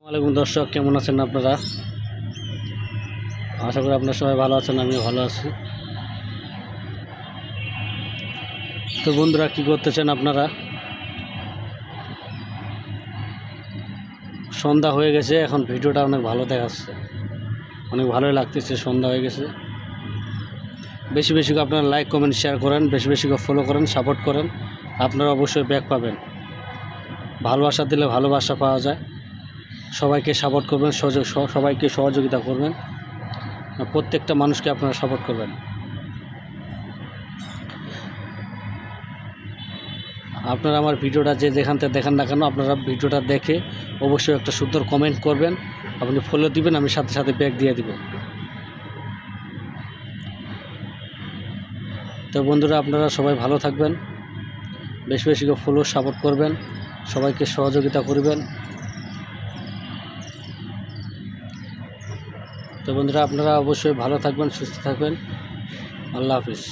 ওয়ালাইকুম দর্শক, কেমন আছেন আপনারা? আশা করি আপনারা সবাই ভালো আছেন, আমিও ভালো আছি। তো বন্ধুরা, কি করতেছেন আপনারা? সন্ধ্যা হয়ে গেছে, এখন ভিডিওটা অনেক ভালো দেখাচ্ছে, অনেক ভালোই লাগতেছে। সন্ধ্যা হয়ে গেছে। বেশি বেশি করে আপনারা লাইক কমেন্ট শেয়ার করেন, বেশি বেশি করে ফলো করেন, সাপোর্ট করেন। আপনারা অবশ্যই ব্যাক পাবেন। ভালোবাসা দিলে ভালোবাসা পাওয়া যায়। সবাইকে সাপোর্ট করবেন, সবাইকে সহযোগিতা করবেন। প্রত্যেকটা মানুষকে আপনারা সাপোর্ট করবেন। আপনারা আমার ভিডিওটা যেখান থেকে দেখেন না কেন, আপনারা ভিডিওটা দেখে অবশ্যই একটা সুন্দর কমেন্ট করবেন, আপনি ফলো দিবেন, আমি সাথে সাথে ব্যাক দিয়ে দিব। তো বন্ধুরা, আপনারা সবাই ভালো থাকবেন, বেশি বেশি করে ফলো সাপোর্ট করবেন, সবাইকে সহযোগিতা করবেন। তো বন্ধুরা, আপনারা অবশ্যই ভালো থাকবেন, সুস্থ থাকবেন। আল্লাহ হাফিজ।